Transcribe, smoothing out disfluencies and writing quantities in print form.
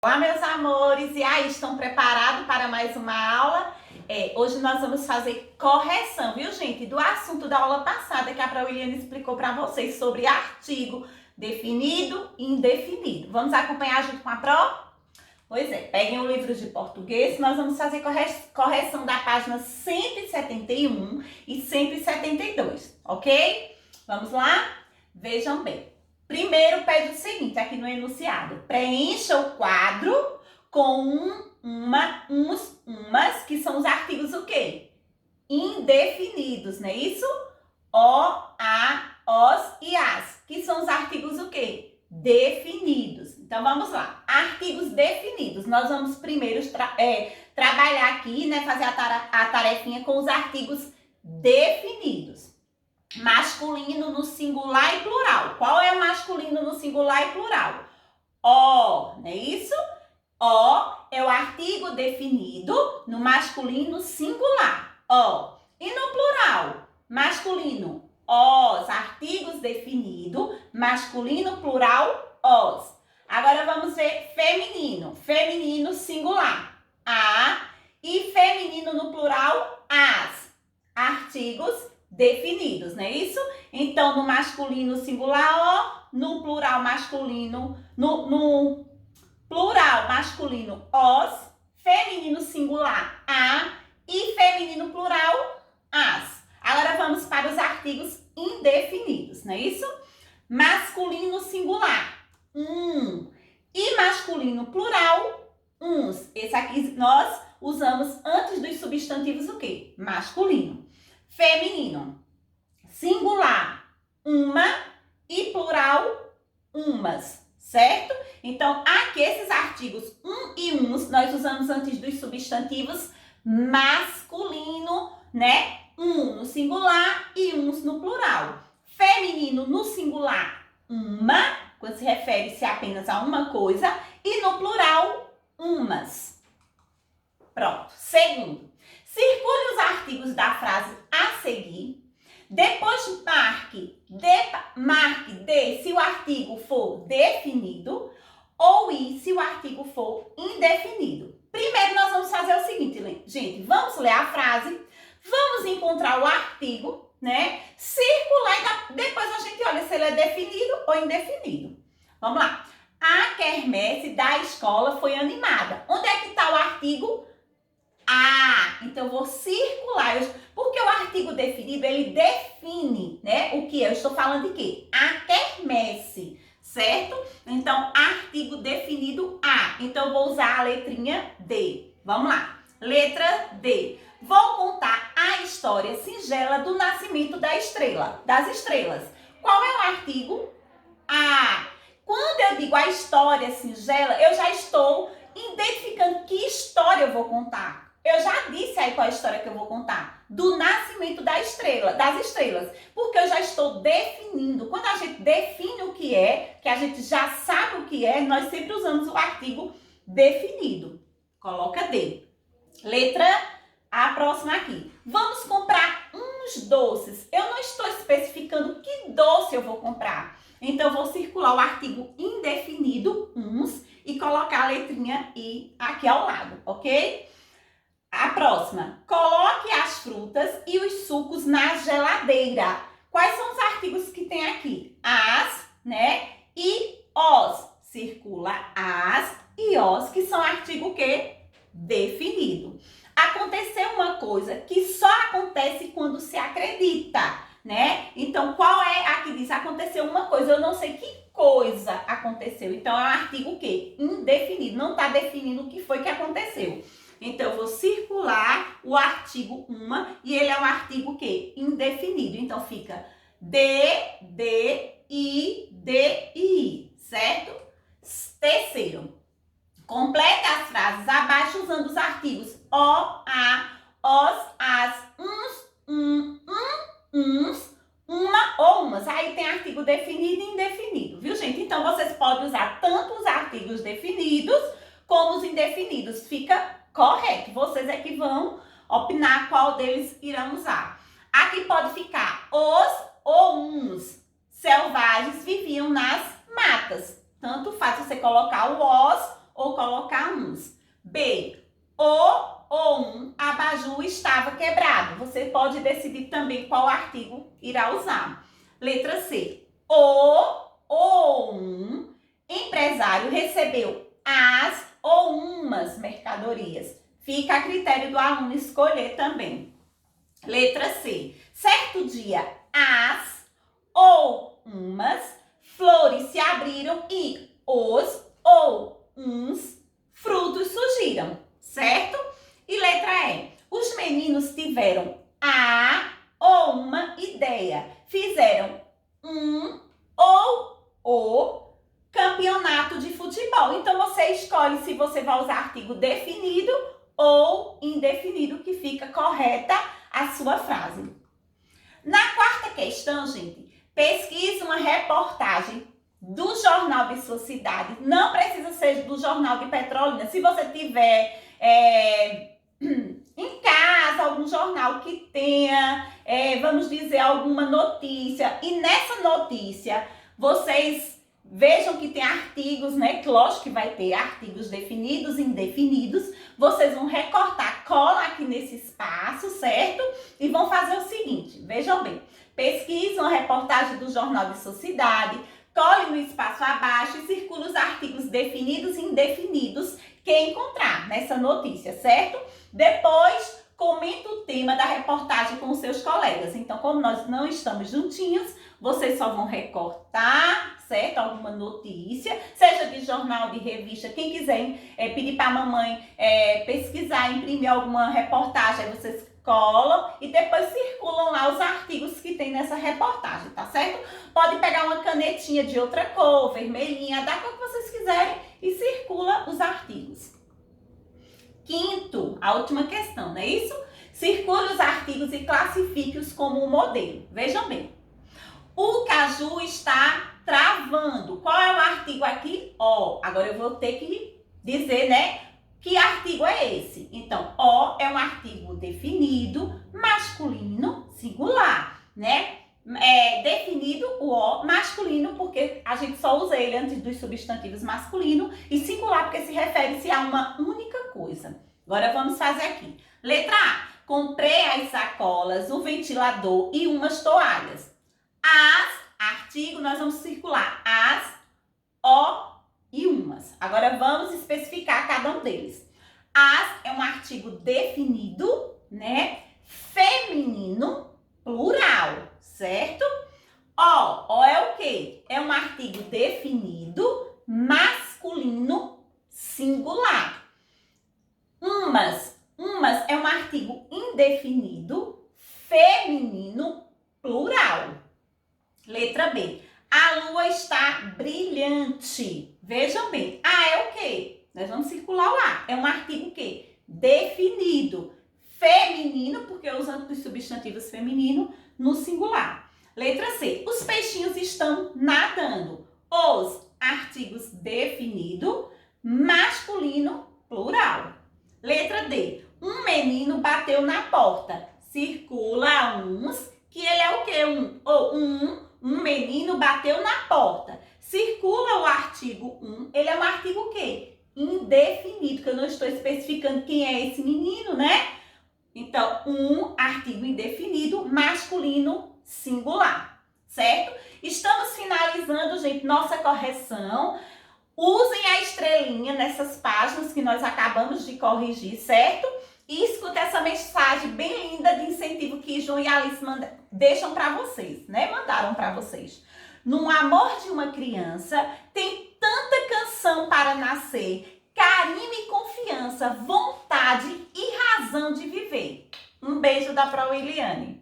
Olá, meus amores! E aí, estão preparados para mais uma aula? Hoje nós vamos fazer correção, viu, gente? Do assunto da aula passada que a Prauliane explicou para vocês sobre artigo definido e indefinido. Vamos acompanhar junto com a Pro? Pois é, peguem o livro de português, nós vamos fazer correção da página 171 e 172, ok? Vamos lá? Vejam bem. Primeiro, pede o seguinte, aqui no enunciado. Preencha o quadro com umas, que são os artigos o quê? Indefinidos, não é isso? O, a, os e as, que são os artigos o quê? Definidos. Então, vamos lá. Artigos definidos. Nós vamos primeiro trabalhar aqui, né? Fazer a tarefinha com os artigos definidos. Masculino no singular e plural. Qual é o masculino no singular e plural? O, não é isso? O é o artigo definido no masculino singular. O. E no plural? Masculino, os. Artigos definido, masculino, plural, os. Agora vamos ver feminino. Feminino singular, a. E feminino no plural, as. Artigos definidos, não é isso? Então, no masculino singular, o, no plural masculino, no plural masculino, os, feminino singular, a, e feminino plural, as. Agora vamos para os artigos indefinidos, não é isso? Masculino singular, e masculino plural, uns. Esse aqui nós usamos antes dos substantivos o quê? Masculino. Feminino, singular, uma e plural, umas, certo? Então, aqui esses artigos e uns, nós usamos antes dos substantivos masculino, né? No singular e uns no plural. Feminino no singular, uma, quando se refere-se apenas a uma coisa, e no plural, umas. Pronto. Segundo. Circule os artigos da frase a seguir. Depois marque D se o artigo for definido ou I se o artigo for indefinido. Primeiro nós vamos fazer o seguinte, gente. Vamos ler a frase, vamos encontrar o artigo, né? Circular e depois a gente olha se ele é definido ou indefinido. Vamos lá. A quermesse da escola foi animada. Onde é que está o artigo? Então eu vou circular, porque o artigo definido, ele define, né, o que é. Eu estou falando de quê? A quermesse, certo? Então, artigo definido A. Então, eu vou usar a letrinha D. Vamos lá. Letra D. Vou contar a história singela do nascimento das estrelas. Qual é o artigo? A. Quando eu digo a história singela, eu já estou identificando que história eu vou contar. Eu já disse aí qual é a história que eu vou contar. Do nascimento das estrelas. Porque eu já estou definindo. Quando a gente define o que é, que a gente já sabe o que é, nós sempre usamos o artigo definido. Coloca D. Letra A, próxima aqui. Vamos comprar uns doces. Eu não estou especificando que doce eu vou comprar. Então, eu vou circular o artigo indefinido, uns, e colocar a letrinha I aqui ao lado, ok? A próxima, coloque as frutas e os sucos na geladeira. Quais são os artigos que tem aqui? As, né? E os. Circula as e os, que são artigo o quê? Definido. Aconteceu uma coisa que só acontece quando se acredita, né? Então, qual é a que diz? Aconteceu uma coisa, eu não sei que coisa aconteceu. Então, é um artigo o quê? Indefinido. Não está definindo o que foi que aconteceu. Então, eu vou circular o artigo uma e ele é um artigo o quê? Indefinido. Então, fica I, certo? Terceiro, complete as frases abaixo usando os artigos o, a, os, as, uns, uma ou umas. Aí tem artigo definido e indefinido, viu, gente? Então, vocês podem usar tanto os artigos definidos como os indefinidos. Fica correto, vocês é que vão opinar qual deles irão usar. Aqui pode ficar os ou uns selvagens viviam nas matas. Tanto faz você colocar o os ou colocar uns. B, o ou abajur estava quebrado. Você pode decidir também qual artigo irá usar. Letra C, o ou empresário recebeu as ou umas mercadorias. Fica a critério do aluno escolher também. Letra C, certo dia as ou umas flores se abriram e os ou uns frutos surgiram, certo? E letra E, os meninos tiveram a ou uma ideia, fizeram ou o campeonato de futebol. Então, você escolhe se você vai usar artigo definido ou indefinido, que fica correta a sua frase. Na quarta questão, gente, pesquise uma reportagem do jornal de sua cidade. Não precisa ser do jornal de Petrolina. Se você tiver em casa algum jornal que tenha, vamos dizer, alguma notícia, e nessa notícia vocês vejam que tem artigos, né? Lógico que vai ter artigos definidos e indefinidos. Vocês vão recortar, cola aqui nesse espaço, certo? E vão fazer o seguinte, vejam bem. Pesquise uma reportagem do jornal de sua cidade, cole no espaço abaixo e circule os artigos definidos e indefinidos que encontrar nessa notícia, certo? Depois, comenta o tema da reportagem com os seus colegas. Então, como nós não estamos juntinhos, vocês só vão recortar, certo? Alguma notícia, seja de jornal, de revista. Quem quiser pedir para a mamãe pesquisar, imprimir alguma reportagem, aí vocês colam e depois circulam lá os artigos que tem nessa reportagem, tá certo? Pode pegar uma canetinha de outra cor, vermelhinha, da cor que vocês quiserem e circula os artigos. Quinto, a última questão, não é isso? Circule os artigos e classifique-os como um modelo. Vejam bem. O caju está travando. Qual é o artigo aqui? Ó. Agora eu vou ter que dizer, né? Que artigo é esse? Então, o é um artigo definido, masculino, singular, né? Definido o o masculino porque a gente só usa ele antes dos substantivos masculino e singular porque se refere-se a uma única coisa. Agora vamos fazer aqui. Letra A. Comprei as sacolas, o ventilador e umas toalhas. As, artigo, nós vamos circular as, o e umas. Agora vamos especificar cada um deles. As é um artigo definido, né? Feminino, plural, certo? O é o quê? É um artigo definido, masculino, singular. Umas é um artigo indefinido, feminino, plural. Letra B. A lua está brilhante. Vejam bem, A é o quê? Nós vamos circular o A. É um artigo o quê? Definido. Feminino, porque usando os substantivos feminino no singular. Letra C. Os peixinhos estão nadando. Os artigos definido, masculino, plural. Letra D. Um menino bateu na porta. Circula uns, que ele é o quê? Um menino bateu na porta. Circula o artigo ele é um artigo o quê? Indefinido, que eu não estou especificando quem é esse menino, né? Então, artigo indefinido, masculino, singular, certo? Estamos finalizando, gente, nossa correção. Usem a estrelinha nessas páginas que nós acabamos de corrigir, certo? E escuta essa mensagem bem linda de incentivo que João e Alice deixam para vocês, né? Mandaram para vocês. No amor de uma criança tem tanta canção para nascer, carinho e confiança, vontade e razão de viver. Um beijo da Pro Williane.